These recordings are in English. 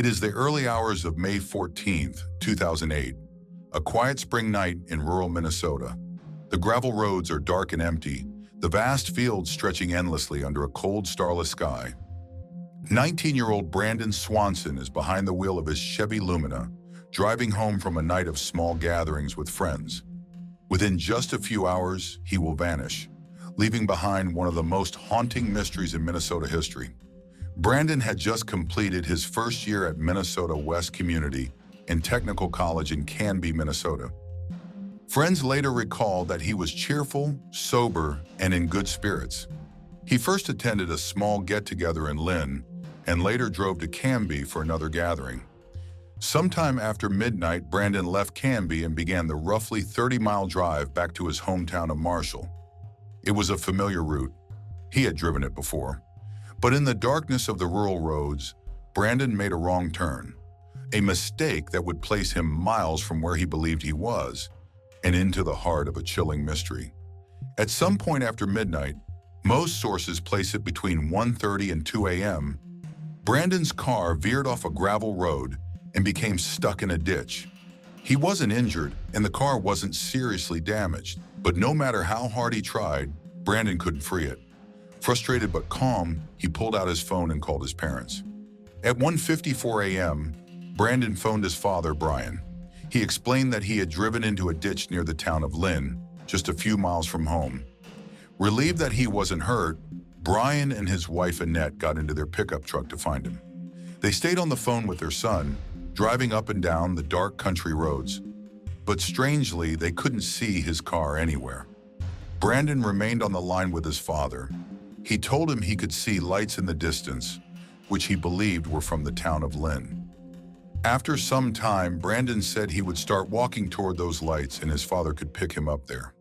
It is the early hours of May 14th, 2008, a quiet spring night in rural Minnesota. The gravel roads are dark and empty, the vast fields stretching endlessly under a cold, starless sky. 19-year-old Brandon Swanson is behind the wheel of his Chevy Lumina, driving home from a night of small gatherings with friends. Within just a few hours, he will vanish, leaving behind one of the most haunting mysteries in Minnesota history. Brandon had just completed his first year at Minnesota West Community and Technical College in Canby, Minnesota. Friends later recalled that he was cheerful, sober, and in good spirits. He first attended a small get-together in Lynd and later drove to Canby for another gathering. Sometime after midnight, Brandon left Canby and began the roughly 30-mile drive back to his hometown of Marshall. It was a familiar route. He had driven it before. But in the darkness of the rural roads, Brandon made a wrong turn, a mistake that would place him miles from where he believed he was and into the heart of a chilling mystery. At some point after midnight, most sources place it between 1:30 and 2 a.m., Brandon's car veered off a gravel road and became stuck in a ditch. He wasn't injured and the car wasn't seriously damaged, but no matter how hard he tried, Brandon couldn't free it. Frustrated but calm, he pulled out his phone and called his parents. At 1:54 a.m., Brandon phoned his father, Brian. He explained that he had driven into a ditch near the town of Lynd, just a few miles from home. Relieved that he wasn't hurt, Brian and his wife Annette got into their pickup truck to find him. They stayed on the phone with their son, driving up and down the dark country roads. But strangely, they couldn't see his car anywhere. Brandon remained on the line with his father. He told him he could see lights in the distance, which he believed were from the town of Lynd. After some time, Brandon said he would start walking toward those lights and his father could pick him up there.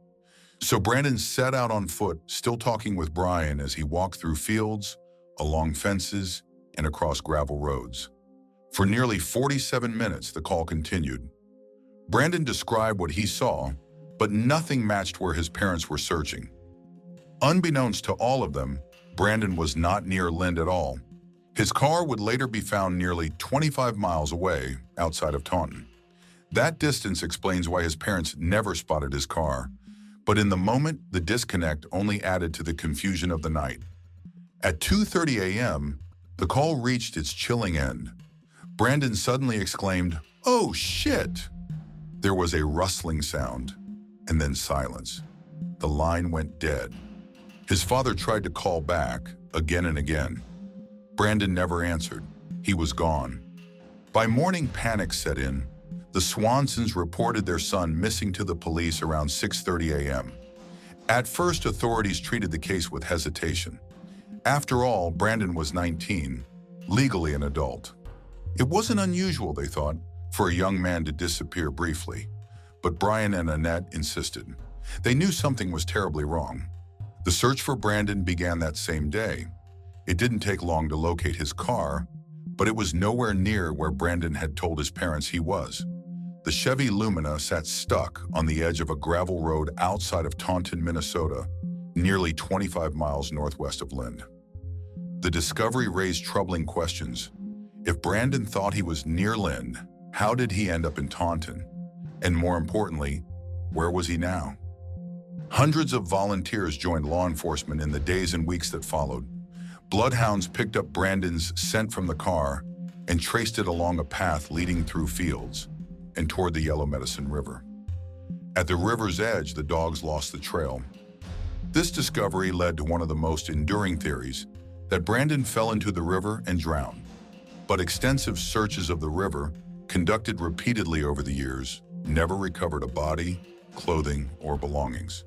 So Brandon set out on foot, still talking with Brian as he walked through fields, along fences, and across gravel roads. For nearly 47 minutes, the call continued. Brandon described what he saw, but nothing matched where his parents were searching. Unbeknownst to all of them, Brandon was not near Lynd at all. His car would later be found nearly 25 miles away, outside of Taunton. That distance explains why his parents never spotted his car, but in the moment, the disconnect only added to the confusion of the night. At 2:30 a.m., the call reached its chilling end. Brandon suddenly exclaimed, "Oh, shit!" There was a rustling sound, and then silence. The line went dead. His father tried to call back, again and again. Brandon never answered. He was gone. By morning, panic set in. The Swansons reported their son missing to the police around 6:30 a.m. At first, authorities treated the case with hesitation. After all, Brandon was 19, legally an adult. It wasn't unusual, they thought, for a young man to disappear briefly. But Brian and Annette insisted. They knew something was terribly wrong. The search for Brandon began that same day. It didn't take long to locate his car, but it was nowhere near where Brandon had told his parents he was. The Chevy Lumina sat stuck on the edge of a gravel road outside of Taunton, Minnesota, nearly 25 miles northwest of Lynd. The discovery raised troubling questions. If Brandon thought he was near Lynd, how did he end up in Taunton? And more importantly, where was he now? Hundreds of volunteers joined law enforcement in the days and weeks that followed. Bloodhounds picked up Brandon's scent from the car and traced it along a path leading through fields and toward the Yellow Medicine River. At the river's edge, the dogs lost the trail. This discovery led to one of the most enduring theories, that Brandon fell into the river and drowned. But extensive searches of the river, conducted repeatedly over the years, never recovered a body, clothing, or belongings.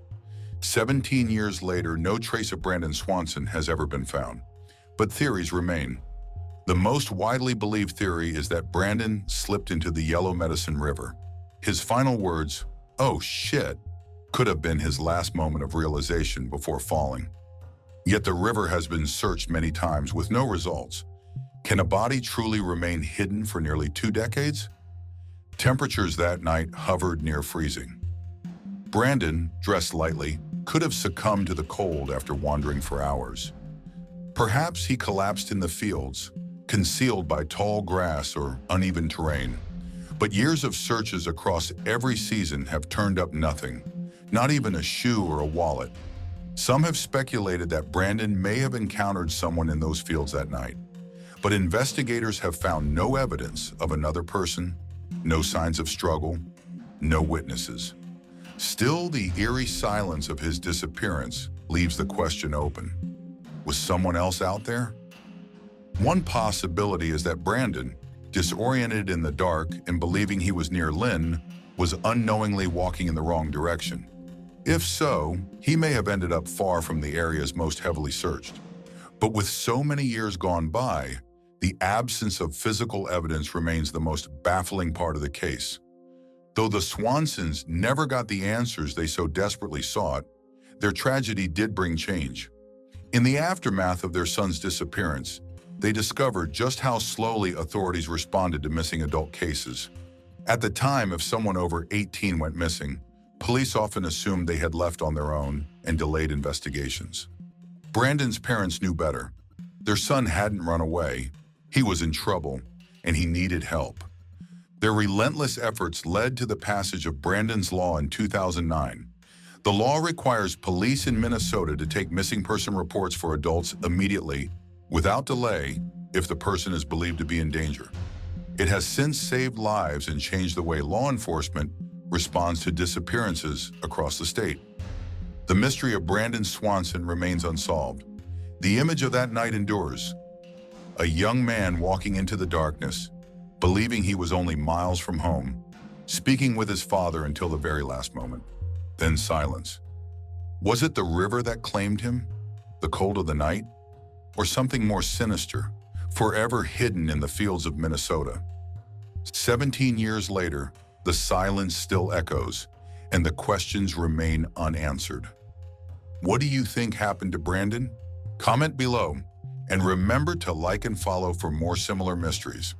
17 years later, no trace of Brandon Swanson has ever been found, but theories remain. The most widely believed theory is that Brandon slipped into the Yellow Medicine River. His final words, "Oh shit," could have been his last moment of realization before falling. Yet the river has been searched many times with no results. Can a body truly remain hidden for nearly 2 decades? Temperatures that night hovered near freezing. Brandon, dressed lightly, could have succumbed to the cold after wandering for hours. Perhaps he collapsed in the fields, concealed by tall grass or uneven terrain. But years of searches across every season have turned up nothing, not even a shoe or a wallet. Some have speculated that Brandon may have encountered someone in those fields that night, but investigators have found no evidence of another person, no signs of struggle, no witnesses. Still, the eerie silence of his disappearance leaves the question open. Was someone else out there? One possibility is that Brandon, disoriented in the dark and believing he was near Lynd, was unknowingly walking in the wrong direction. If so, he may have ended up far from the areas most heavily searched. But with so many years gone by, the absence of physical evidence remains the most baffling part of the case. Though the Swansons never got the answers they so desperately sought, their tragedy did bring change. In the aftermath of their son's disappearance, they discovered just how slowly authorities responded to missing adult cases. At the time, if someone over 18 went missing, police often assumed they had left on their own and delayed investigations. Brandon's parents knew better. Their son hadn't run away, he was in trouble, and he needed help. Their relentless efforts led to the passage of Brandon's Law in 2009. The law requires police in Minnesota to take missing person reports for adults immediately, without delay, if the person is believed to be in danger. It has since saved lives and changed the way law enforcement responds to disappearances across the state. The mystery of Brandon Swanson remains unsolved. The image of that night endures. A young man walking into the darkness, believing he was only miles from home, speaking with his father until the very last moment. Then silence. Was it the river that claimed him? The cold of the night? Or something more sinister, forever hidden in the fields of Minnesota? 17 years later, the silence still echoes, and the questions remain unanswered. What do you think happened to Brandon? Comment below, and remember to like and follow for more similar mysteries.